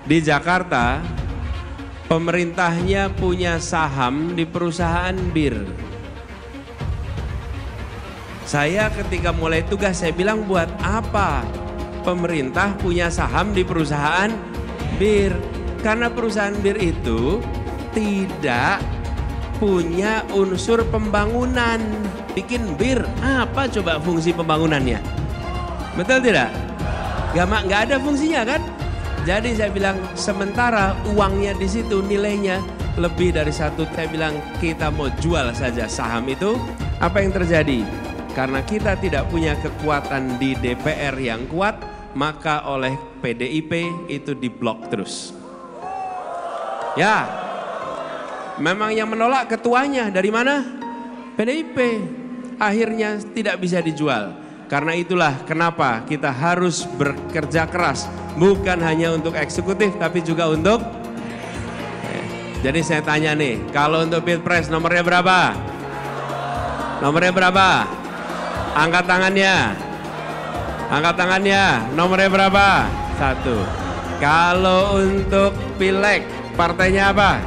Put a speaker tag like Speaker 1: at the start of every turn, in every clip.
Speaker 1: Di Jakarta, pemerintahnya punya saham di perusahaan bir. Saya ketika mulai tugas, saya bilang buat apa pemerintah punya saham di perusahaan bir? Karena perusahaan bir itu tidak punya unsur pembangunan. Bikin bir, apa coba fungsi pembangunannya? Betul tidak? Nggak ada fungsinya kan? Jadi saya bilang sementara uangnya di situ nilainya lebih dari satu. Saya bilang kita mau jual saja saham itu. Apa yang terjadi? Karena kita tidak punya kekuatan di DPR yang kuat, maka oleh PDIP itu diblok terus. Ya, memang yang menolak ketuanya dari mana? PDIP. Akhirnya tidak bisa dijual. Karena itulah kenapa kita harus bekerja keras. Bukan hanya untuk eksekutif tapi juga untuk. Jadi saya tanya nih, kalau untuk Pilpres nomornya berapa? Nomornya berapa? Angkat tangannya. Angkat tangannya. Nomornya berapa? 1. Kalau untuk Pileg, partainya apa?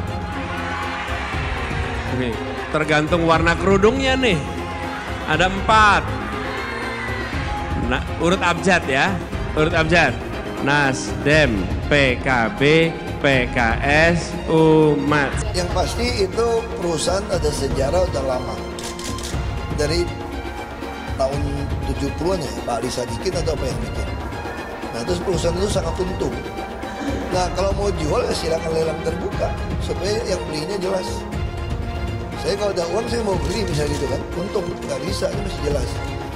Speaker 1: Ini tergantung warna kerudungnya nih. Ada 4. Nah, urut abjad ya. Urut abjad. Nasdem, PKB, PKS, Umat.
Speaker 2: Yang pasti itu perusahaan ada sejarah udah lama. Dari tahun 70-an ya, Pak Ali Sadikin atau apa yang bikin. Nah terus perusahaan itu sangat untung. Nah kalau mau jual ya silakan lelang terbuka supaya yang belinya jelas. Saya kalau ada uang saya mau beli misalnya gitu kan, untung nggak bisa, ini masih jelas.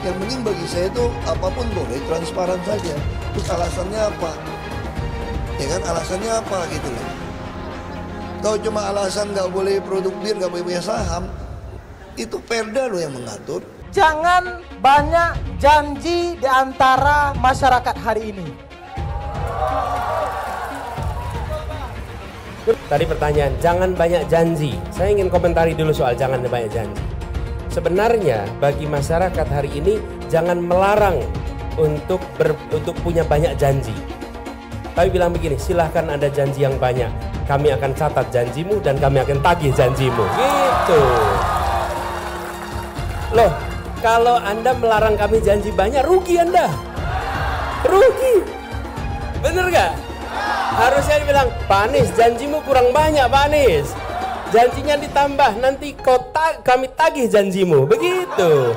Speaker 2: Yang penting bagi saya itu apapun boleh, transparan saja. Terus alasannya apa? Ya kan alasannya apa gitu loh. Kalau cuma alasan nggak boleh produk bir, nggak boleh punya saham, itu Perda loh yang mengatur.
Speaker 3: Jangan banyak janji di antara masyarakat hari ini.
Speaker 1: Tadi pertanyaan, jangan banyak janji. Saya ingin komentari dulu soal jangan banyak janji. Sebenarnya bagi masyarakat hari ini jangan melarang untuk punya banyak janji. Tapi bilang begini, silahkan ada janji yang banyak. Kami akan catat janjimu dan kami akan tagih janjimu. Gitu. Loh, kalau Anda melarang kami janji banyak, rugi Anda. Rugi. Bener gak? Harusnya dibilang, Pak Anies janjimu kurang banyak Pak Anies. Janjinya ditambah, nanti kami tagih janjimu. Begitu.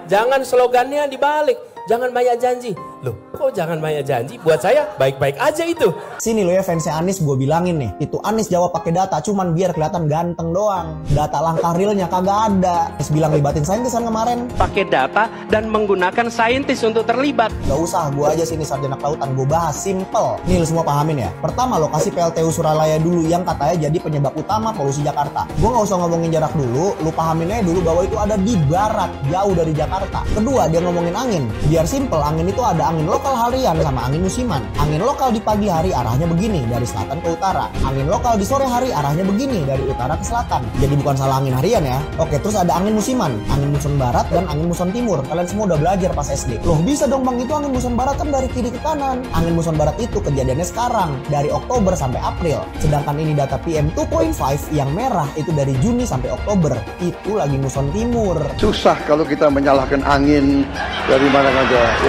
Speaker 1: Jangan slogannya dibalik. Jangan banyak janji. Loh, kok jangan banyak janji? Buat saya baik-baik aja itu.
Speaker 4: Sini lo ya fansnya Anies, gue bilangin nih. Itu Anies jawab pakai data, cuman biar kelihatan ganteng doang. Data langkah realnya kagak ada. Anies bilang libatin saintis kan kemarin.
Speaker 5: Pakai data dan menggunakan saintis untuk terlibat.
Speaker 4: Gak usah, gue aja sini sarjana kelautan. Gue bahas simple. Nih lo semua pahamin ya. Pertama lokasi PLTU Suralaya dulu yang katanya jadi penyebab utama polusi Jakarta. Gue gak usah ngomongin jarak dulu. Lo pahamin aja dulu bahwa itu ada di barat, jauh dari Jakarta. Kedua, dia ngomongin angin. Biar simple, angin itu ada angin lokal harian sama angin musiman. Angin lokal di pagi hari arahnya begini, dari selatan ke utara. Angin lokal di sore hari arahnya begini, dari utara ke selatan. Jadi bukan salah angin harian ya. Oke, terus ada angin musiman, angin muson barat dan angin muson timur. Kalian semua udah belajar pas SD. Loh bisa dong bang, itu angin muson barat kan dari kiri ke kanan. Angin muson barat itu kejadiannya sekarang, dari Oktober sampai April. Sedangkan ini data PM 2.5 yang merah itu dari Juni sampai Oktober. Itu lagi muson timur.
Speaker 6: Susah kalau kita menyalahkan angin dari mana aja.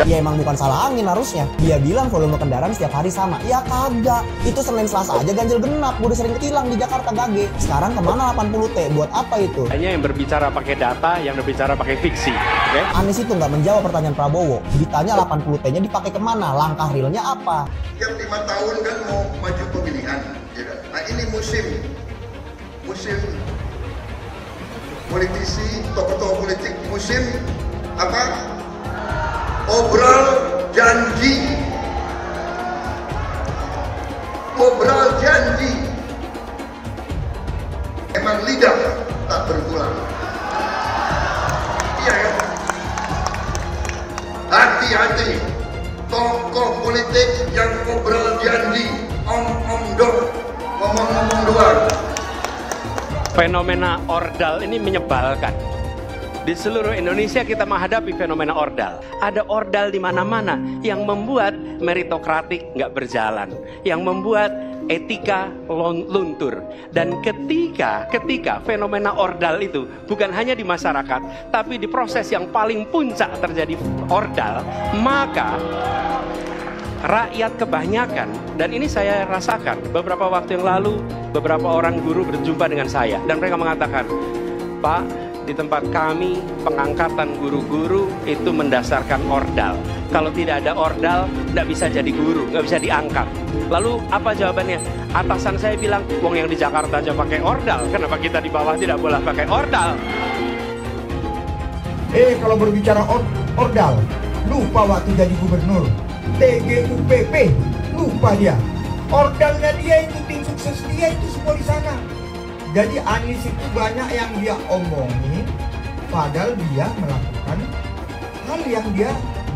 Speaker 4: Ya emang bukan salah angin harusnya. Dia bilang volume kendaraan setiap hari sama. Ya kagak. Itu Senin Selasa aja ganjil genap. Udah sering ketilang di Jakarta gage. Sekarang kemana 80T? Buat apa itu?
Speaker 5: Hanya yang berbicara pakai data, yang berbicara pakai fiksi. Okay?
Speaker 4: Anies itu nggak menjawab pertanyaan Prabowo. Ditanya 80T-nya dipakai kemana? Langkah realnya apa?
Speaker 2: Tiap 5 tahun kan mau maju pemilihan. Ya. Nah ini musim politisi, tokoh-tokoh politik, musim apa? Obrol janji. Obrol janji. Emang lidah tak bertulang. Iya ya. Hati-hati tokoh politik yang obrol janji, om dong, ngomong-ngomong doang.
Speaker 5: Fenomena ordal ini menyebalkan. Di seluruh Indonesia kita menghadapi fenomena ordal. Ada ordal di mana-mana yang membuat meritokratik nggak berjalan, yang membuat etika luntur. Dan ketika fenomena ordal itu bukan hanya di masyarakat, tapi di proses yang paling puncak terjadi ordal, maka rakyat kebanyakan, dan ini saya rasakan beberapa waktu yang lalu, beberapa orang guru berjumpa dengan saya dan mereka mengatakan, Pak, di tempat kami pengangkatan guru-guru itu mendasarkan ordal. Kalau tidak ada ordal, nggak bisa jadi guru, nggak bisa diangkat. Lalu apa jawabannya? Atasan saya bilang, wong yang di Jakarta aja pakai ordal, kenapa kita di bawah tidak boleh pakai ordal?
Speaker 7: Kalau berbicara ordal, lupa waktu jadi gubernur. TGUPP, lupa dia. Ordalnya dia itu, tim sukses dia itu semua di sana. Jadi Anies itu banyak yang dia omongin, padahal dia melakukan hal yang dia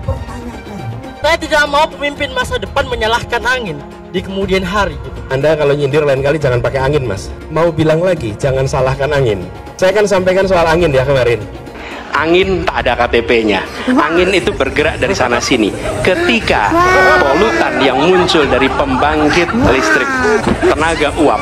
Speaker 7: pertanyakan.
Speaker 3: Saya tidak mau pemimpin masa depan menyalahkan angin di kemudian hari.
Speaker 1: Anda kalau nyindir lain kali jangan pakai angin, Mas. Mau bilang lagi, jangan salahkan angin. Saya kan sampaikan soal angin ya kemarin.
Speaker 5: Angin tak ada KTP-nya. Angin itu bergerak dari sana sini. Ketika polutan yang muncul dari pembangkit listrik tenaga uap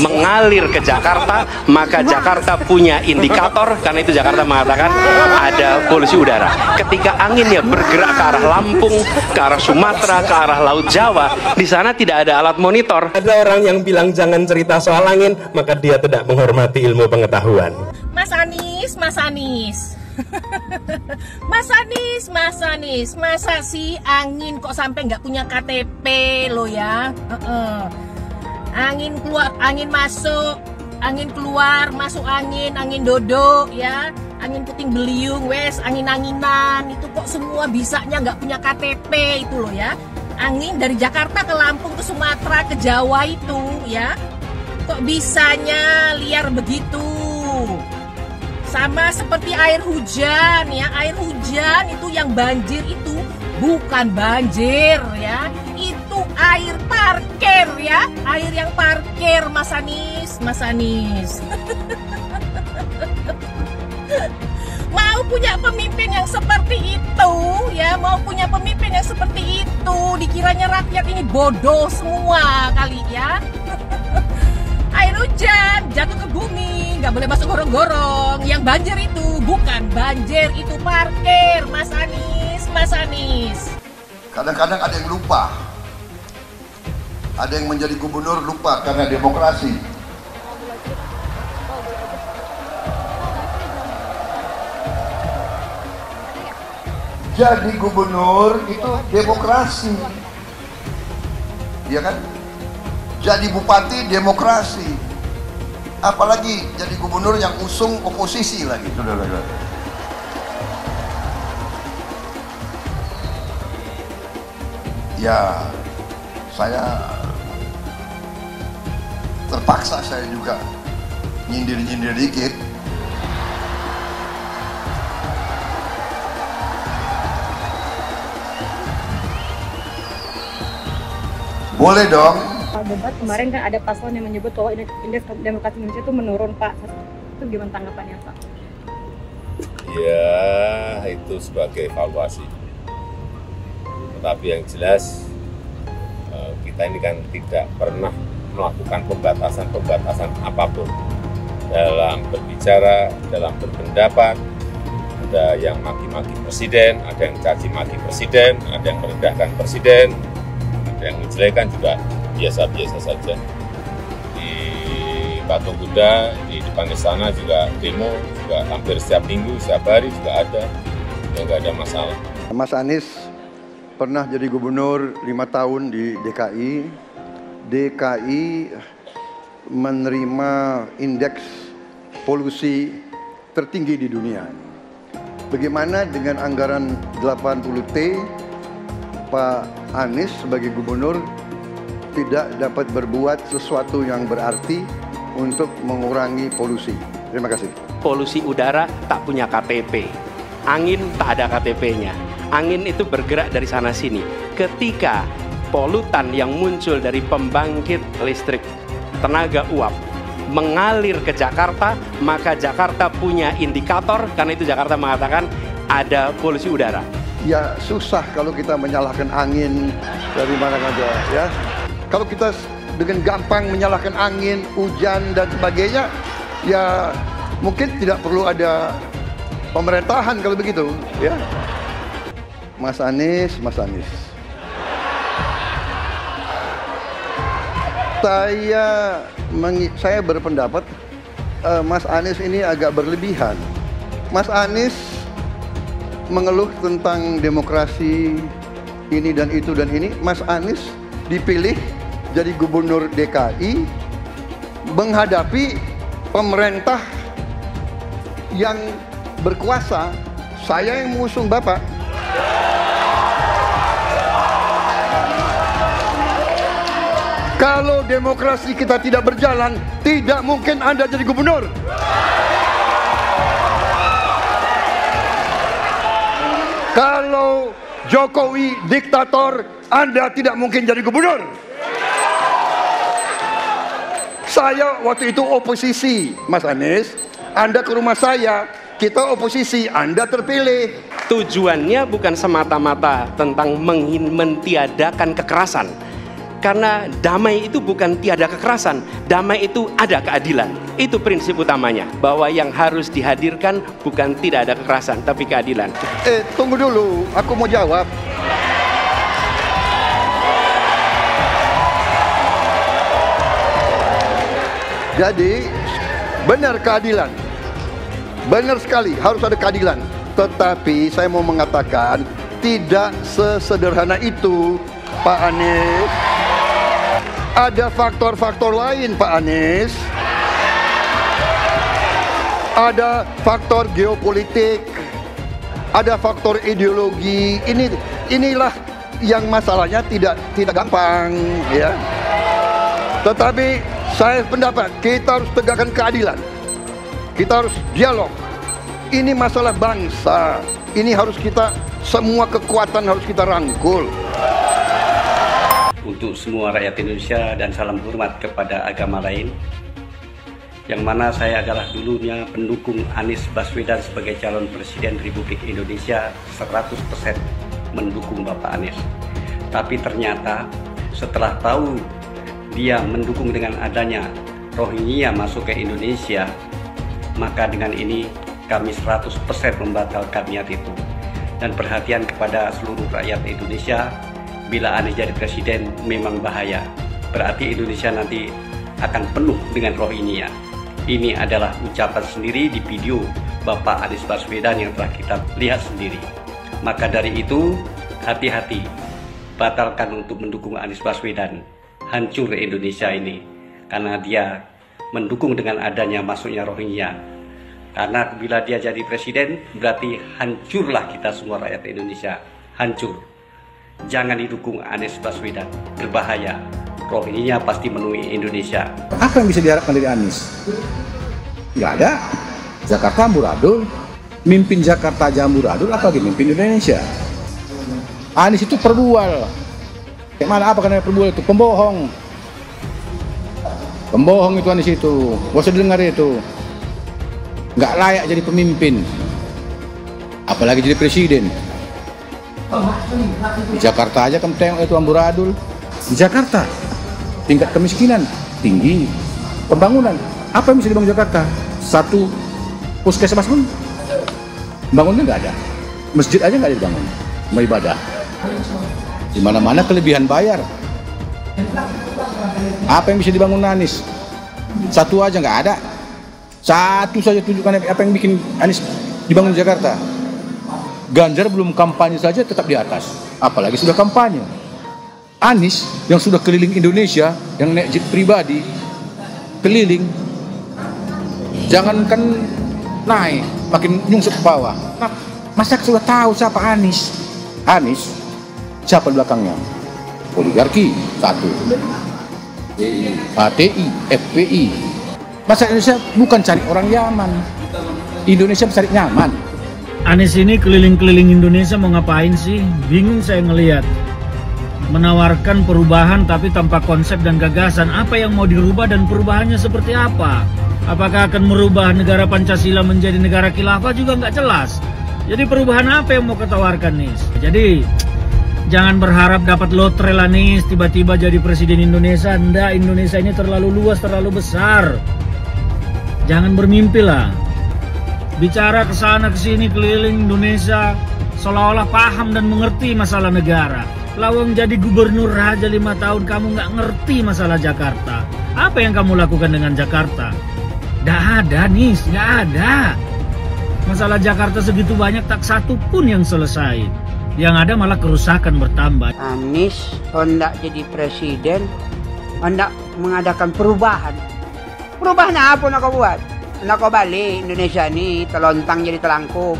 Speaker 5: mengalir ke Jakarta, maka Jakarta punya indikator, karena itu Jakarta mengatakan ada polusi udara. Ketika anginnya bergerak ke arah Lampung, ke arah Sumatera, ke arah Laut Jawa, di sana tidak ada alat monitor.
Speaker 1: Ada orang yang bilang jangan cerita soal angin, maka dia tidak menghormati ilmu pengetahuan.
Speaker 8: Mas Anies, Mas Anies. Mas Anies, masa sih angin kok sampai nggak punya KTP lo ya? Angin keluar, angin masuk, angin keluar, masuk angin dodo ya, angin puting beliung, wes angin-anginan itu kok semua bisanya nggak punya KTP itu lo ya? Angin dari Jakarta ke Lampung ke Sumatera ke Jawa itu ya, kok bisanya liar begitu? Sama seperti air hujan ya, air hujan itu yang banjir itu bukan banjir ya, itu air parkir ya, air yang parkir Mas Anies. Mau punya pemimpin yang seperti itu ya, mau punya pemimpin yang seperti itu, dikiranya rakyat ini bodoh semua kali ya. Air hujan jatuh ke bumi, nggak boleh masuk gorong-gorong. Yang banjir itu bukan banjir, itu parkir, Mas Anies.
Speaker 6: Kadang-kadang ada yang lupa. Ada yang menjadi gubernur lupa karena demokrasi. Jadi gubernur itu demokrasi. Iya kan? Jadi bupati demokrasi, apalagi jadi gubernur yang usung oposisi lagi, saudara-saudara. Ya, saya terpaksa saya juga nyindir-nyindir dikit. Boleh dong.
Speaker 9: Debat kemarin kan ada paslon yang menyebut bahwa indeks demokrasi Indonesia itu menurun, Pak. Itu gimana tanggapannya, Pak?
Speaker 10: Ya, itu sebagai evaluasi. Tetapi yang jelas kita ini kan tidak pernah melakukan pembatasan apapun dalam berbicara, dalam berpendapat. Ada yang maki-maki presiden, ada yang caci maki presiden, ada yang merendahkan presiden, ada yang menjelekan juga biasa-biasa saja. Di Patung Kuda, di depan istana juga demo, juga hampir setiap minggu, setiap hari juga ada, ya nggak ada masalah.
Speaker 6: Mas Anies pernah jadi gubernur 5 tahun di DKI. DKI menerima indeks polusi tertinggi di dunia. Bagaimana dengan anggaran 80T, Pak Anies sebagai gubernur tidak dapat berbuat sesuatu yang berarti untuk mengurangi polusi. Terima kasih.
Speaker 5: Polusi udara tak punya KTP. Angin tak ada KTP-nya. Angin itu bergerak dari sana sini. Ketika polutan yang muncul dari pembangkit listrik tenaga uap mengalir ke Jakarta, maka Jakarta punya indikator, karena itu Jakarta mengatakan ada polusi udara.
Speaker 6: Ya susah kalau kita menyalahkan angin dari mana saja ya. Kalau kita dengan gampang menyalahkan angin, hujan dan sebagainya, ya mungkin tidak perlu ada pemerintahan kalau begitu, ya. Mas Anies. Saya berpendapat Mas Anies ini agak berlebihan. Mas Anies mengeluh tentang demokrasi ini dan itu dan ini. Mas Anies dipilih jadi gubernur DKI menghadapi pemerintah yang berkuasa. Saya yang mengusung Bapak. Kalau demokrasi kita tidak berjalan, tidak mungkin Anda jadi gubernur. Kalau Jokowi diktator, Anda tidak mungkin jadi gubernur. Saya waktu itu oposisi, Mas Anies. Anda ke rumah saya, kita oposisi, Anda terpilih.
Speaker 5: Tujuannya bukan semata-mata tentang mentiadakan kekerasan. Karena damai itu bukan tiada kekerasan, damai itu ada keadilan. Itu prinsip utamanya, bahwa yang harus dihadirkan bukan tidak ada kekerasan, tapi keadilan.
Speaker 6: Tunggu dulu, aku mau jawab. Jadi, benar keadilan. Benar sekali, harus ada keadilan. Tetapi saya mau mengatakan, tidak sesederhana itu, Pak Anies. Ada faktor-faktor lain, Pak Anies. Ada faktor geopolitik, ada faktor ideologi. Inilah yang masalahnya tidak gampang, ya. Tetapi saya pendapat kita harus tegakkan keadilan. Kita harus dialog. Ini masalah bangsa. Ini harus kita, semua kekuatan harus kita rangkul.
Speaker 11: Untuk semua rakyat Indonesia dan salam hormat kepada agama lain, yang mana saya adalah dulunya pendukung Anies Baswedan sebagai calon Presiden Republik Indonesia, 100% mendukung Bapak Anies. Tapi ternyata setelah tahu dia mendukung dengan adanya Rohingya masuk ke Indonesia, maka dengan ini kami 100% membatalkan niat itu. Dan perhatian kepada seluruh rakyat Indonesia, bila Anies jadi presiden memang bahaya. Berarti Indonesia nanti akan penuh dengan Rohingya. Ini adalah ucapan sendiri di video Bapak Anies Baswedan yang telah kita lihat sendiri. Maka dari itu, hati-hati, batalkan untuk mendukung Anies Baswedan. Hancur Indonesia ini karena dia mendukung dengan adanya masuknya Rohingya. Karena bila dia jadi presiden berarti hancurlah kita semua rakyat Indonesia, hancur. Jangan didukung Anies Baswedan, berbahaya. Rohingya pasti menemui Indonesia.
Speaker 12: Apa yang bisa diharapkan dari Anies? Nggak ada. Jakarta amburadul, mimpin Jakarta aja amburadul, apalagi mimpin Indonesia. Anies itu perbual. Kayak mana apa karena perbual itu? Pembohong. Pembohong itu Anies itu. Gak usah dengar itu. Nggak layak jadi pemimpin. Apalagi jadi presiden. Di Jakarta aja kamu tengok itu amburadul. Di Jakarta tingkat kemiskinan tinggi. Pembangunan apa yang bisa dibangun Jakarta? Satu puskesmas pun bangunnya nggak ada. Masjid aja nggak ada dibangun. Mau ibadah. Di mana-mana kelebihan bayar. Apa yang bisa dibangun Anies? Satu aja nggak ada. Satu saja tunjukkan apa yang bikin Anies dibangun di Jakarta. Ganjar belum kampanye saja tetap di atas. Apalagi sudah kampanye. Anies yang sudah keliling Indonesia, yang naik jet pribadi, keliling. Jangankan naik, makin nyungsep ke bawah. Nah, masa sudah tahu siapa Anies? Anies siapa di belakangnya? Oligarki, satu. HTI, FPI. Masa Indonesia bukan cari orang Yaman. Indonesia cari nyaman.
Speaker 13: Anies ini keliling-keliling Indonesia mau ngapain sih? Bingung saya ngelihat. Menawarkan perubahan tapi tanpa konsep dan gagasan. Apa yang mau dirubah dan perubahannya seperti apa? Apakah akan merubah negara Pancasila menjadi negara khilafah juga nggak jelas. Jadi perubahan apa yang mau ketawarkan nih? Jadi Jangan berharap dapat lotre lah nih, tiba-tiba jadi presiden Indonesia. Nggak, Indonesia ini terlalu luas, terlalu besar. Jangan bermimpi lah. Bicara ke sana ke sini keliling Indonesia seolah-olah paham dan mengerti masalah negara. Lawang jadi gubernur aja 5 tahun kamu nggak ngerti masalah Jakarta. Apa yang kamu lakukan dengan Jakarta? Nggak ada nih, nggak ada. Masalah Jakarta segitu banyak tak satu pun yang selesai. Yang ada malah kerusakan bertambah.
Speaker 14: Anies hendak jadi presiden, hendak mengadakan perubahan. Perubahan apa nak kau buat? Nak kau balik Indonesia ni telontang jadi telangkup.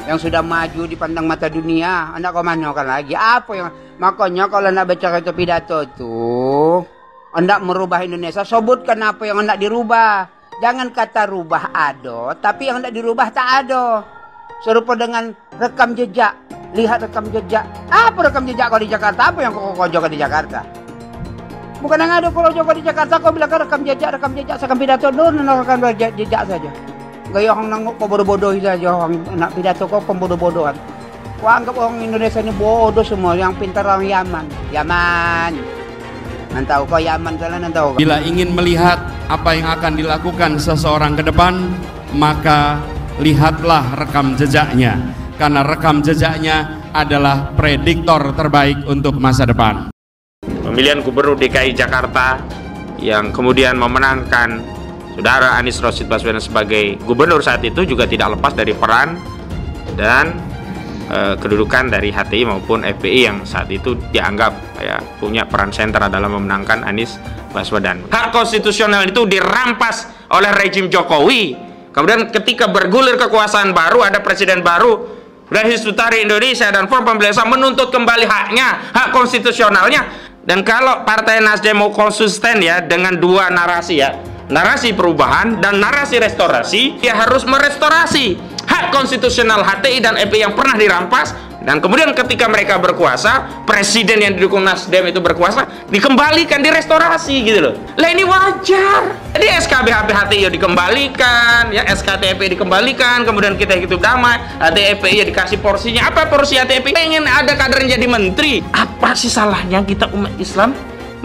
Speaker 14: Yang sudah maju dipandang mata dunia, hendak kau manakan lagi? Apa yang makanya kalau nak baca kata pidato tu, hendak merubah Indonesia, sebutkan apa yang hendak dirubah. Jangan kata rubah ada, tapi yang hendak dirubah tak ada. Serupa dengan rekam jejak. Lihat rekam jejak. Apa rekam jejak kau di Jakarta? Apa yang kau jaga di Jakarta? Bukan yang ada kalau jaga di Jakarta kau bilang rekam jejak, seakan pidato dulu rekam jejak saja. Gaya orang nanguk kau bodoh-bodoh saja, orang nak pidato kau pembodoh-bodohan. Kau anggap orang Indonesia ini bodoh semua, yang pintar orang Yaman. Yaman. Nantau kau Yaman salah nantau.
Speaker 15: Bila ingin melihat apa yang akan dilakukan seseorang ke depan, maka lihatlah rekam jejaknya, karena rekam jejaknya adalah prediktor terbaik untuk masa depan.
Speaker 16: Pemilihan Gubernur DKI Jakarta yang kemudian memenangkan Saudara Anies Rashid Baswedan sebagai gubernur saat itu juga tidak lepas dari peran dan kedudukan dari HTI maupun FPI yang saat itu dianggap punya peran sentral dalam memenangkan Anies Baswedan. Hak konstitusional itu dirampas oleh rejim Jokowi. Kemudian ketika bergulir kekuasaan baru, ada presiden baru dari Hizbut Tahrir Indonesia dan Front Pembela Islam menuntut kembali haknya, hak konstitusionalnya. Dan kalau Partai Nasdem mau konsisten ya dengan dua narasi ya, narasi perubahan dan narasi restorasi, dia harus merestorasi hak konstitusional HTI dan FPI yang pernah dirampas. Dan kemudian ketika mereka berkuasa, presiden yang didukung Nasdem itu berkuasa, dikembalikan, direstorasi gitu loh. Lah ini wajar. Jadi SKB HTI dikembalikan, ya SKTP dikembalikan, kemudian kita hidup damai, HTI ya dikasih porsinya. Apa porsi HTI? Pengen ada kader yang jadi menteri. Apa sih salahnya kita umat Islam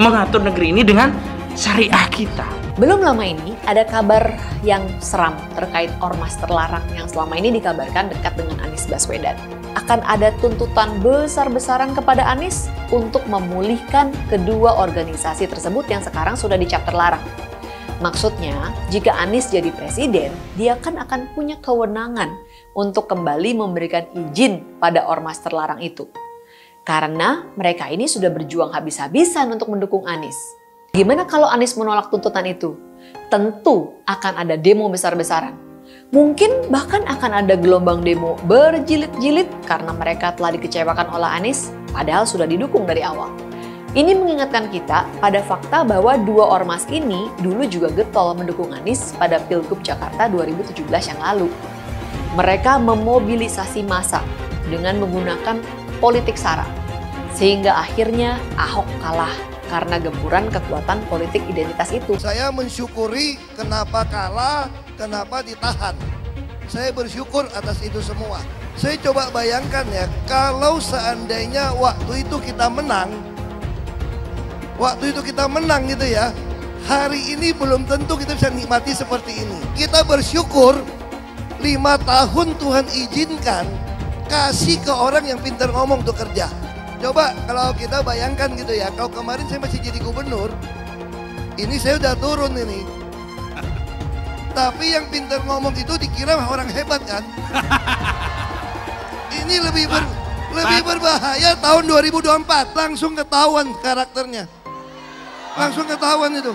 Speaker 16: mengatur negeri ini dengan syariah kita?
Speaker 17: Belum lama ini ada kabar yang seram terkait ormas terlarang yang selama ini dikabarkan dekat dengan Anies Baswedan. Akan ada tuntutan besar-besaran kepada Anies untuk memulihkan kedua organisasi tersebut yang sekarang sudah dicap terlarang. Maksudnya, jika Anies jadi presiden, dia kan akan punya kewenangan untuk kembali memberikan izin pada ormas terlarang itu. Karena mereka ini sudah berjuang habis-habisan untuk mendukung Anies. Gimana kalau Anies menolak tuntutan itu? Tentu akan ada demo besar-besaran. Mungkin bahkan akan ada gelombang demo berjilid-jilid karena mereka telah dikecewakan oleh Anies, padahal sudah didukung dari awal. Ini mengingatkan kita pada fakta bahwa dua ormas ini dulu juga getol mendukung Anies pada Pilgub Jakarta 2017 yang lalu. Mereka memobilisasi massa dengan menggunakan politik sara, sehingga akhirnya Ahok kalah karena gempuran kekuatan politik identitas itu.
Speaker 2: Saya mensyukuri kenapa kalah, kenapa ditahan. Saya bersyukur atas itu semua. Saya coba bayangkan ya, kalau seandainya waktu itu kita menang gitu ya, hari ini belum tentu kita bisa nikmati seperti ini. Kita bersyukur 5 tahun Tuhan izinkan kasih ke orang yang pintar ngomong untuk kerja. Coba kalau kita bayangkan gitu ya, kalau kemarin saya masih jadi gubernur, ini saya udah turun ini. Tapi yang pintar ngomong itu dikira orang hebat kan? Ini lebih berbahaya tahun 2024, langsung ketahuan karakternya. Langsung ketahuan itu.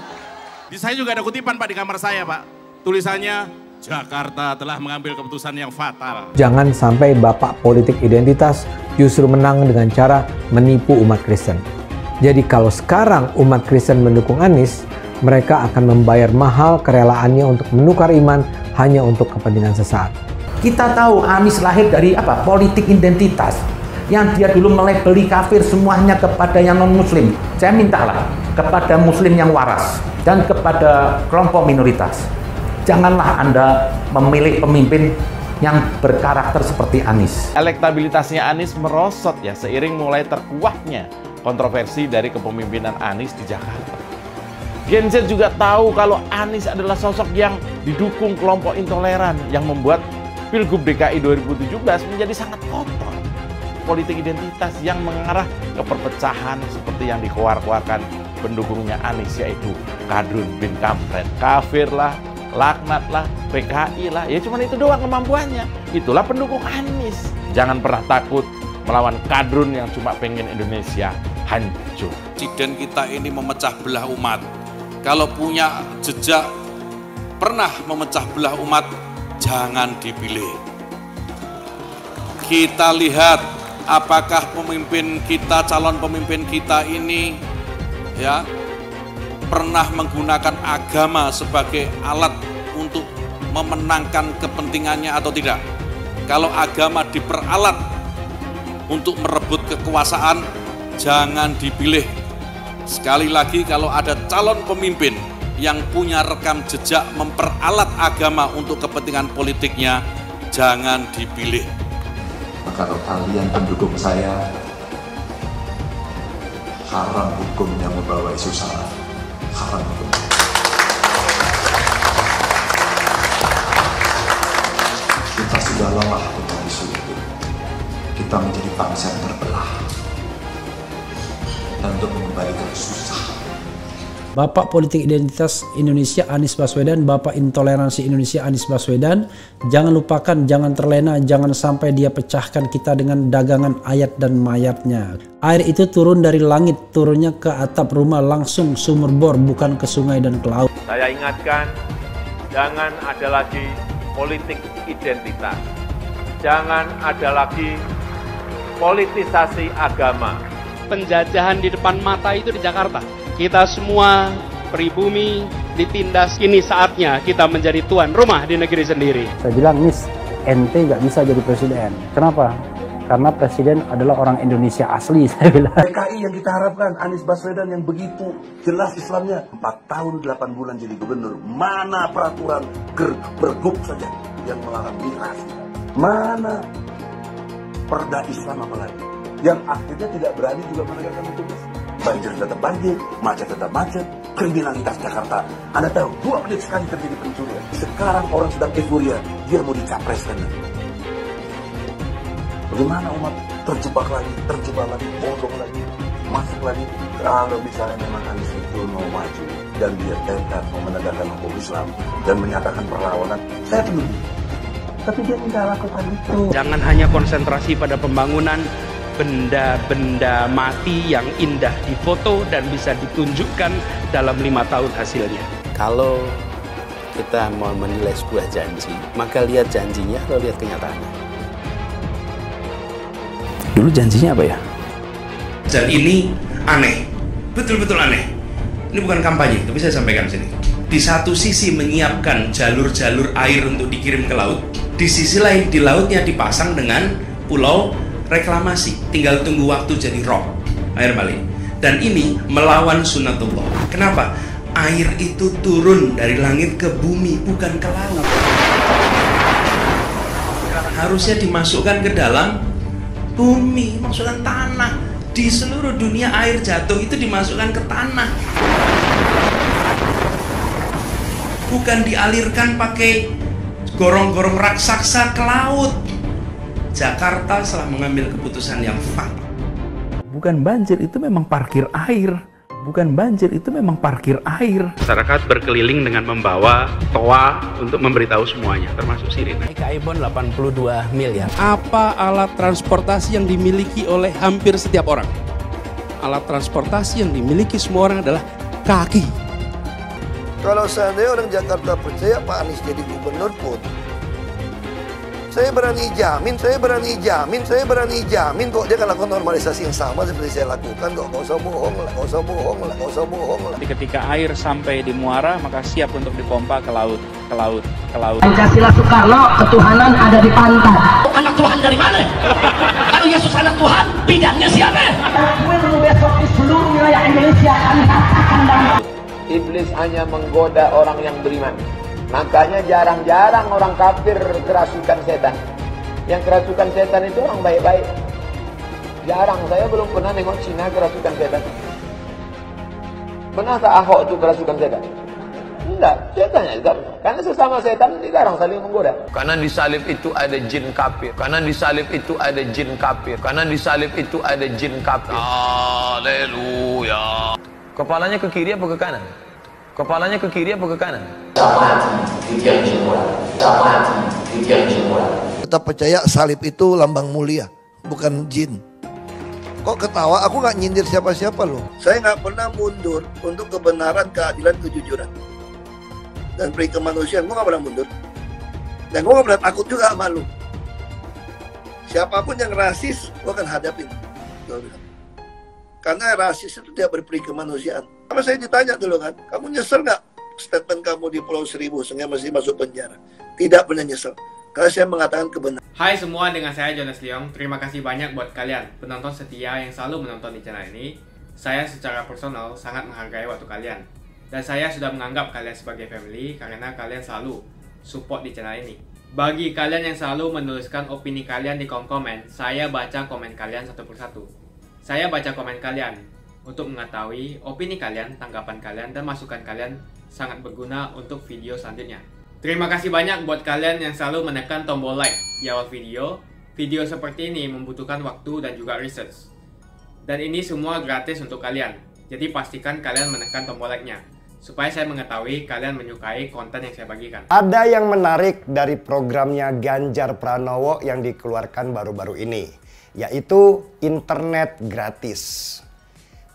Speaker 18: Di saya juga ada kutipan Pak di kamar saya Pak. Tulisannya, Jakarta telah mengambil keputusan yang fatal.
Speaker 19: Jangan sampai bapak politik identitas justru menang dengan cara menipu umat Kristen. Jadi kalau sekarang umat Kristen mendukung Anies, mereka akan membayar mahal kerelaannya untuk menukar iman hanya untuk kepentingan sesaat.
Speaker 20: Kita tahu Anies lahir dari apa? Politik identitas. Yang dia dulu melabeli kafir semuanya kepada yang non-muslim. Saya mintalah kepada muslim yang waras dan kepada kelompok minoritas. Janganlah Anda memilih pemimpin yang berkarakter seperti Anies.
Speaker 21: Elektabilitasnya Anies merosot ya seiring mulai terkuaknya kontroversi dari kepemimpinan Anies di Jakarta. Gen Z juga tahu kalau Anies adalah sosok yang didukung kelompok intoleran yang membuat Pilgub DKI 2017 menjadi sangat kotor. Politik identitas yang mengarah ke perpecahan seperti yang dikeluarkan pendukungnya Anies, yaitu Kadrun bin Kamret, kafir lah, laknat lah, PKI lah, ya cuman itu doang kemampuannya. Itulah pendukung Anies. Jangan pernah takut melawan kadrun yang cuma pengen Indonesia hancur.
Speaker 18: Presiden kita ini memecah belah umat. Kalau punya jejak pernah memecah belah umat, jangan dipilih. Kita lihat apakah pemimpin kita, calon pemimpin kita ini ya pernah menggunakan agama sebagai alat untuk memenangkan kepentingannya atau tidak. Kalau agama diperalat untuk merebut kekuasaan, jangan dipilih. Sekali lagi, kalau ada calon pemimpin yang punya rekam jejak memperalat agama untuk kepentingan politiknya, jangan dipilih.
Speaker 22: Kalau kalian pendukung saya, haram hukumnya membawa isu sara. Haram hukum. Kita sudah lelah mencari solusi. Kita menjadi bangsa yang terbelah. Dan untuk mengembalikan susah.
Speaker 23: Bapak Politik Identitas Indonesia Anies Baswedan, Bapak Intoleransi Indonesia Anies Baswedan, jangan lupakan, jangan terlena, jangan sampai dia pecahkan kita dengan dagangan ayat dan mayatnya. Air itu turun dari langit, turunnya ke atap rumah langsung sumur bor, bukan ke sungai dan ke laut.
Speaker 24: Saya ingatkan, jangan ada lagi politik identitas. Jangan ada lagi politisasi agama.
Speaker 5: Penjajahan di depan mata itu di Jakarta. Kita semua pribumi ditindas, kini saatnya kita menjadi tuan rumah di negeri sendiri.
Speaker 25: Saya bilang, Miss, ente nggak bisa jadi presiden. Kenapa? Karena presiden adalah orang Indonesia asli, saya bilang.
Speaker 26: PKI yang kita harapkan, Anies Baswedan yang begitu jelas Islamnya, 4 tahun 8 bulan jadi gubernur. Mana peraturan pergub saja yang melarang miras? Mana perda Islam apalagi? Yang akhirnya tidak berani juga menegakkan hukum Islam. Banjir tetap banjir, macet tetap macet, kriminalitas Jakarta. Anda tahu, 2 menit sekali terjadi pencurian. Sekarang orang sedang euforia, dia mau dicapreskan. Bagaimana umat terjebak lagi, bodoh lagi, masuk lagi. Kalau misalnya memang Anies itu mau maju dan dia tekad mau menegakkan hukum Islam dan menyatakan perlawanan, saya penuh. Tapi dia tidak lakukan itu.
Speaker 5: Jangan hanya konsentrasi pada pembangunan, benda-benda mati yang indah difoto dan bisa ditunjukkan dalam 5 tahun hasilnya.
Speaker 27: Kalau kita mau menilai sebuah janji, maka lihat janjinya atau lihat kenyataannya. Dulu janjinya apa ya?
Speaker 15: Dan ini aneh, betul-betul aneh. Ini bukan kampanye, tapi saya sampaikan sini. Di satu sisi menyiapkan jalur-jalur air untuk dikirim ke laut, di sisi lain di lautnya dipasang dengan pulau reklamasi, tinggal tunggu waktu jadi rob, air balik. Dan ini melawan sunatullah. Kenapa? Air itu turun dari langit ke bumi, bukan ke laut. Harusnya dimasukkan ke dalam bumi, masukkan tanah. Di seluruh dunia air jatuh itu dimasukkan ke tanah, bukan dialirkan pakai gorong-gorong raksasa ke laut. Jakarta telah mengambil keputusan yang fatal.
Speaker 20: Bukan banjir, itu memang parkir air. Bukan banjir, itu memang parkir air.
Speaker 5: Masyarakat berkeliling dengan membawa toa untuk memberitahu semuanya, termasuk sirine.
Speaker 27: IKI-Bond 82 miliar.
Speaker 1: Apa alat transportasi yang dimiliki oleh hampir setiap orang? Alat transportasi yang dimiliki semua orang adalah kaki.
Speaker 2: Kalau seandainya orang Jakarta percaya Pak Anies jadi gubernur pun, saya berani jamin kok dia akan lakukan normalisasi yang sama seperti saya lakukan kok. Gak usah bohong lah.
Speaker 28: Ketika air sampai di muara, maka siap untuk dipompa ke laut.
Speaker 29: Pancasila Soekarno, ketuhanan ada di pantai.
Speaker 30: Anak Tuhan dari mana? Kalau Yesus anak Tuhan, bidangnya siapa?
Speaker 29: Besok di seluruh wilayah Indonesia kami katakan dalam.
Speaker 31: Iblis hanya menggoda orang yang beriman.
Speaker 3: Makanya jarang-jarang orang kafir kerasukan setan. Yang kerasukan setan itu orang baik-baik. Jarang, saya belum pernah nengok Cina kerasukan setan. Pernahkah Ahok itu kerasukan setan? Enggak, setannya juga. Karena sesama setan dilarang saling menggoda. Karena di salib itu ada jin kafir. Karena di salib itu ada jin kafir. Karena di salib itu ada jin kafir. Haleluya. Kepalanya ke kiri apa ke kanan? Kepalanya ke kiri apa ke kanan?
Speaker 2: Kita percaya salib itu lambang mulia, bukan jin. Kok ketawa? Aku nggak nyindir siapa-siapa loh. Saya nggak pernah mundur untuk kebenaran, keadilan, kejujuran. Dan peri kemanusiaan, gue nggak pernah mundur. Dan gue nggak pernah takut juga sama lu. Siapapun yang rasis, gue akan hadapin. Karena rasis itu tidak berperi kemanusiaan. Sama saya ditanya dulu kan, kamu nyesel nggak statement kamu di Pulau Seribu sehingga masih masuk penjara? Tidak pernah nyesel. Karena saya mengatakan kebenaran.
Speaker 4: Hai semua, dengan saya Jonas Leong. Terima kasih banyak buat kalian penonton setia yang selalu menonton di channel ini. Saya secara personal sangat menghargai waktu kalian. Dan saya sudah menganggap kalian sebagai family karena kalian selalu support di channel ini. Bagi kalian yang selalu menuliskan opini kalian di kolom komen, saya baca komen kalian satu persatu. Saya baca komen kalian untuk mengetahui opini kalian, tanggapan kalian, dan masukan kalian sangat berguna untuk video selanjutnya. Terima kasih banyak buat kalian yang selalu menekan tombol like di awal video. Video seperti ini membutuhkan waktu dan juga research. Dan ini semua gratis untuk kalian. Jadi pastikan kalian menekan tombol like-nya, supaya saya mengetahui kalian menyukai konten yang saya bagikan.
Speaker 6: Ada yang menarik dari programnya Ganjar Pranowo yang dikeluarkan baru-baru ini, yaitu internet gratis.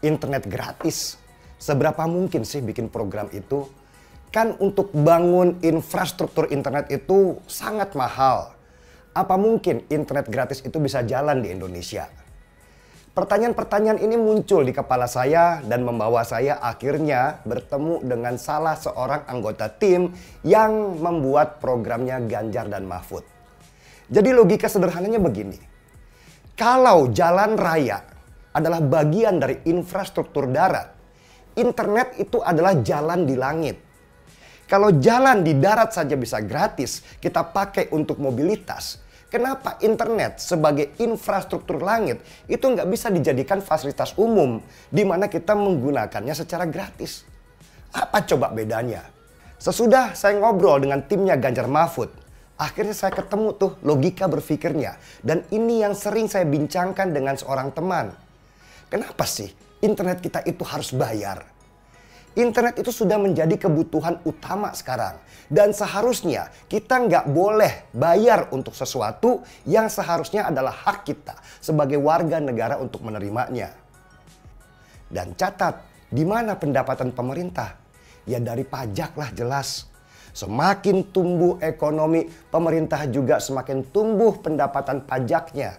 Speaker 6: Internet gratis. Seberapa mungkin sih bikin program itu? Kan untuk bangun infrastruktur internet itu sangat mahal. Apa mungkin internet gratis itu bisa jalan di Indonesia? Pertanyaan-pertanyaan ini muncul di kepala saya dan membawa saya akhirnya bertemu dengan salah seorang anggota tim yang membuat programnya Ganjar dan Mahfud. Jadi logika sederhananya begini. Kalau jalan raya adalah bagian dari infrastruktur darat, internet itu adalah jalan di langit. Kalau jalan di darat saja bisa gratis, kita pakai untuk mobilitas. Kenapa internet sebagai infrastruktur langit itu nggak bisa dijadikan fasilitas umum di mana kita menggunakannya secara gratis? Apa coba bedanya? Sesudah saya ngobrol dengan timnya Ganjar Mahfud, akhirnya saya ketemu tuh logika berpikirnya. Dan ini yang sering saya bincangkan dengan seorang teman. Kenapa sih internet kita itu harus bayar? Internet itu sudah menjadi kebutuhan utama sekarang. Dan seharusnya kita nggak boleh bayar untuk sesuatu yang seharusnya adalah hak kita sebagai warga negara untuk menerimanya. Dan catat, di mana pendapatan pemerintah? Ya dari pajak lah jelas. Semakin tumbuh ekonomi, pemerintah juga semakin tumbuh pendapatan pajaknya.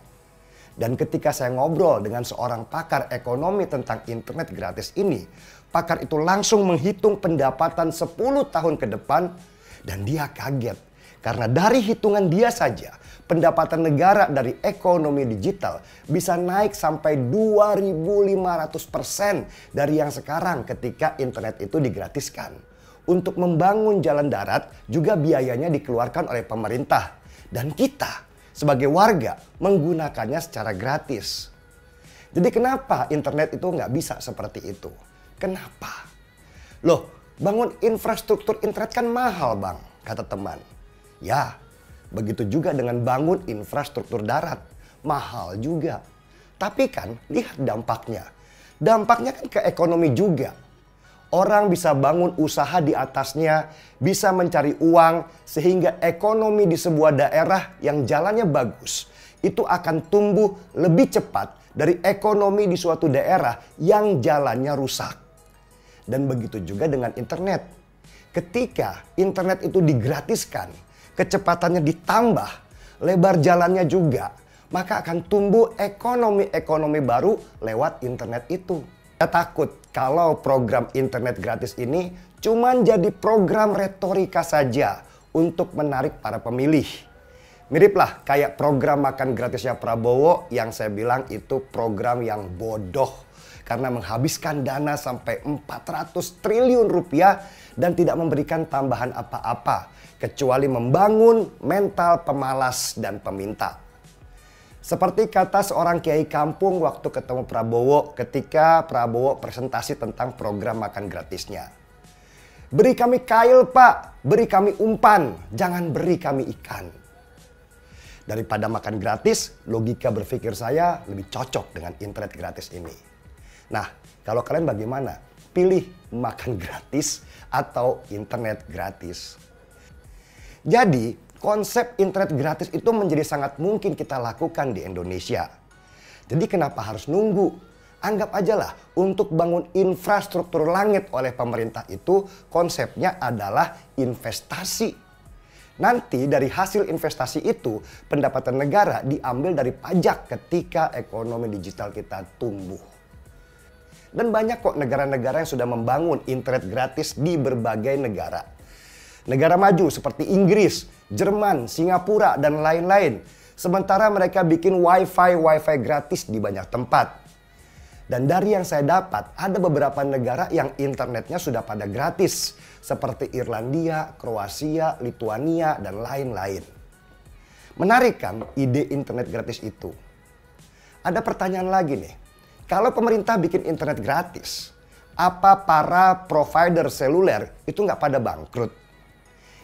Speaker 6: Dan ketika saya ngobrol dengan seorang pakar ekonomi tentang internet gratis ini, pakar itu langsung menghitung pendapatan 10 tahun ke depan dan dia kaget. Karena dari hitungan dia saja, pendapatan negara dari ekonomi digital bisa naik sampai 2.500% dari yang sekarang ketika internet itu digratiskan. Untuk membangun jalan darat juga biayanya dikeluarkan oleh pemerintah. Dan kita sebagai warga menggunakannya secara gratis. Jadi kenapa internet itu nggak bisa seperti itu? Kenapa? Loh, bangun infrastruktur internet kan mahal bang, kata teman. Ya, begitu juga dengan bangun infrastruktur darat. Mahal juga. Tapi kan lihat dampaknya. Dampaknya kan ke ekonomi juga. Orang bisa bangun usaha di atasnya, bisa mencari uang, sehingga ekonomi di sebuah daerah yang jalannya bagus, itu akan tumbuh lebih cepat dari ekonomi di suatu daerah yang jalannya rusak. Dan begitu juga dengan internet. Ketika internet itu digratiskan, kecepatannya ditambah, lebar jalannya juga, maka akan tumbuh ekonomi-ekonomi baru lewat internet itu. Saya takut kalau program internet gratis ini cuman jadi program retorika saja untuk menarik para pemilih. Miriplah kayak program makan gratisnya Prabowo yang saya bilang itu program yang bodoh. karena menghabiskan dana sampai 400 triliun rupiah dan tidak memberikan tambahan apa-apa kecuali membangun mental pemalas dan peminta. Seperti kata seorang kiai kampung waktu ketemu Prabowo ketika Prabowo presentasi tentang program makan gratisnya. Beri kami kail Pak, beri kami umpan, jangan beri kami ikan. Daripada makan gratis, logika berpikir saya lebih cocok dengan internet gratis ini. Nah, kalau kalian bagaimana? Pilih makan gratis atau internet gratis. Jadi, konsep internet gratis itu menjadi sangat mungkin kita lakukan di Indonesia. Jadi kenapa harus nunggu? Anggap aja lah, untuk bangun infrastruktur langit oleh pemerintah itu konsepnya adalah investasi. Nanti dari hasil investasi itu, pendapatan negara diambil dari pajak ketika ekonomi digital kita tumbuh. Dan banyak kok negara-negara yang sudah membangun internet gratis di berbagai negara. Negara maju seperti Inggris, Jerman, Singapura, dan lain-lain. Sementara mereka bikin wifi gratis di banyak tempat. Dan dari yang saya dapat, ada beberapa negara yang internetnya sudah pada gratis. Seperti Irlandia, Kroasia, Lituania, dan lain-lain. Menarik kan ide internet gratis itu? Ada pertanyaan lagi nih. Kalau pemerintah bikin internet gratis, apa para provider seluler itu nggak pada bangkrut?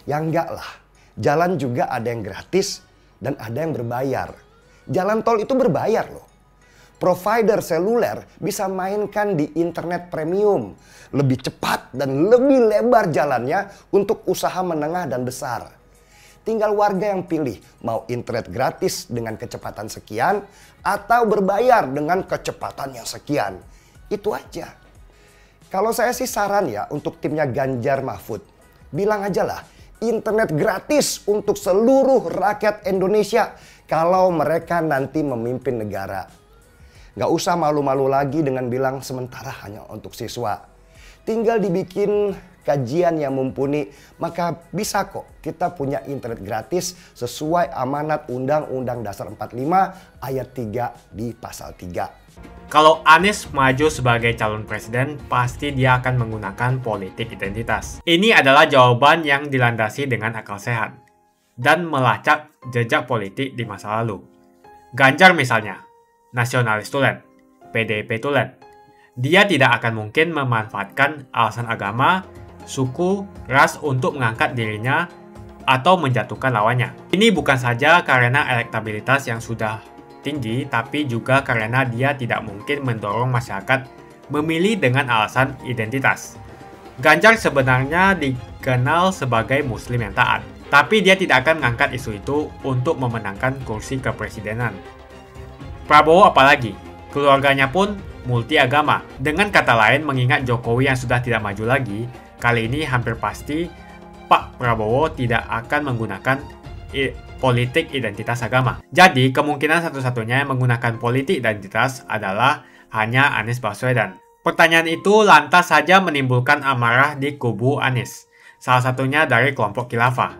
Speaker 6: Ya enggak lah. Jalan juga ada yang gratis dan ada yang berbayar. Jalan tol itu berbayar loh. Provider seluler bisa mainkan di internet premium. Lebih cepat dan lebih lebar jalannya untuk usaha menengah dan besar. Tinggal warga yang pilih mau internet gratis dengan kecepatan sekian atau berbayar dengan kecepatan yang sekian. Itu aja. Kalau saya sih saran ya untuk timnya Ganjar Mahfud. Bilang aja lah internet gratis untuk seluruh rakyat Indonesia kalau mereka nanti memimpin negara. Gak usah malu-malu lagi dengan bilang sementara hanya untuk siswa. Tinggal dibikin kajian yang mumpuni, maka bisa kok kita punya internet gratis sesuai amanat Undang-Undang Dasar 45 ayat 3 di pasal 3.
Speaker 4: Kalau Anies maju sebagai calon presiden, pasti dia akan menggunakan politik identitas. Ini adalah jawaban yang dilandasi dengan akal sehat dan melacak jejak politik di masa lalu. Ganjar misalnya, nasionalis tulen, PDIP tulen. Dia tidak akan mungkin memanfaatkan alasan agama, suku, ras untuk mengangkat dirinya atau menjatuhkan lawannya. Ini bukan saja karena elektabilitas yang sudah tinggi, tapi juga karena dia tidak mungkin mendorong masyarakat memilih dengan alasan identitas. Ganjar sebenarnya dikenal sebagai muslim yang taat, tapi dia tidak akan mengangkat isu itu untuk memenangkan kursi kepresidenan. Prabowo apalagi, keluarganya pun multi agama. Dengan kata lain, mengingat Jokowi yang sudah tidak maju lagi, kali ini hampir pasti Pak Prabowo tidak akan menggunakan politik identitas agama. Jadi, kemungkinan satu-satunya yang menggunakan politik identitas adalah hanya Anies Baswedan. Pertanyaan itu lantas saja menimbulkan amarah di kubu Anies, salah satunya dari kelompok khilafah.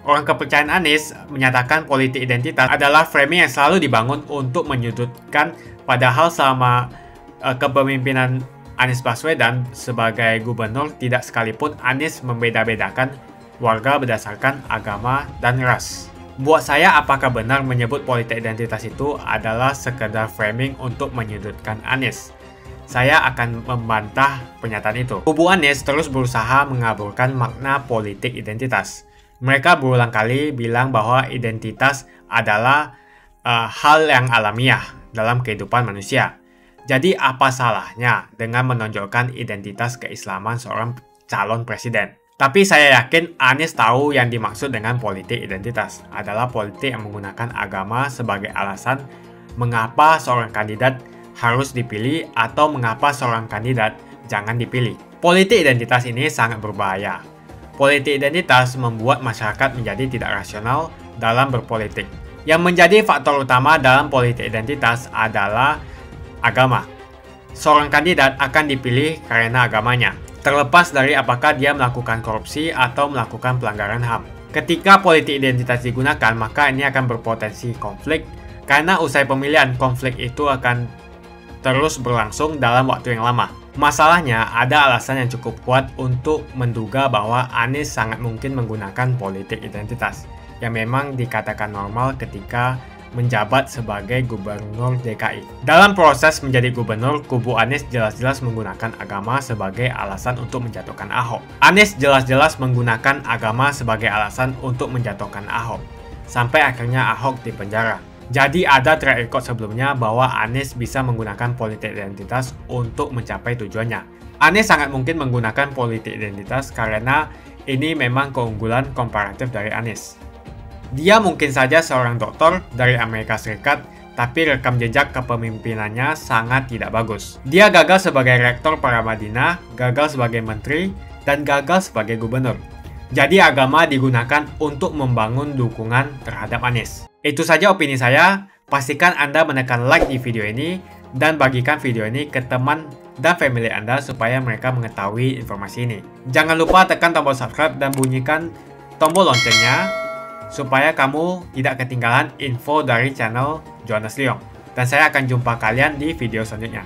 Speaker 4: Orang kepercayaan Anies menyatakan politik identitas adalah framing yang selalu dibangun untuk menyudutkan, padahal selama kepemimpinan Anies Baswedan sebagai gubernur tidak sekalipun Anies membeda-bedakan warga berdasarkan agama dan ras. Buat saya, apakah benar menyebut politik identitas itu adalah sekedar framing untuk menyudutkan Anies? Saya akan membantah pernyataan itu. Kubu Anies terus berusaha mengaburkan makna politik identitas. Mereka berulang kali bilang bahwa identitas adalah hal yang alamiah dalam kehidupan manusia. Jadi apa salahnya dengan menonjolkan identitas keislaman seorang calon presiden? Tapi saya yakin Anies tahu yang dimaksud dengan politik identitas adalah politik yang menggunakan agama sebagai alasan mengapa seorang kandidat harus dipilih atau mengapa seorang kandidat jangan dipilih. Politik identitas ini sangat berbahaya. Politik identitas membuat masyarakat menjadi tidak rasional dalam berpolitik. Yang menjadi faktor utama dalam politik identitas adalah agama. Seorang kandidat akan dipilih karena agamanya, terlepas dari apakah dia melakukan korupsi atau melakukan pelanggaran HAM. Ketika politik identitas digunakan, maka ini akan berpotensi konflik, karena usai pemilihan konflik itu akan terus berlangsung dalam waktu yang lama. Masalahnya, ada alasan yang cukup kuat untuk menduga bahwa Anies sangat mungkin menggunakan politik identitas, yang memang dikatakan normal ketika menjabat sebagai gubernur DKI. Dalam proses menjadi gubernur, kubu Anies jelas-jelas menggunakan agama sebagai alasan untuk menjatuhkan Ahok. Anies jelas-jelas menggunakan agama sebagai alasan untuk menjatuhkan Ahok, sampai akhirnya Ahok dipenjara. Jadi ada track record sebelumnya bahwa Anies bisa menggunakan politik identitas untuk mencapai tujuannya. Anies sangat mungkin menggunakan politik identitas karena ini memang keunggulan komparatif dari Anies. Dia mungkin saja seorang doktor dari Amerika Serikat, tapi rekam jejak kepemimpinannya sangat tidak bagus. Dia gagal sebagai rektor Paramadina, gagal sebagai menteri, dan gagal sebagai gubernur. Jadi agama digunakan untuk membangun dukungan terhadap Anies. Itu saja opini saya. Pastikan Anda menekan like di video ini dan bagikan video ini ke teman dan family Anda supaya mereka mengetahui informasi ini. Jangan lupa tekan tombol subscribe dan bunyikan tombol loncengnya supaya kamu tidak ketinggalan info dari channel Jonas Leong. Dan saya akan jumpa kalian di video selanjutnya.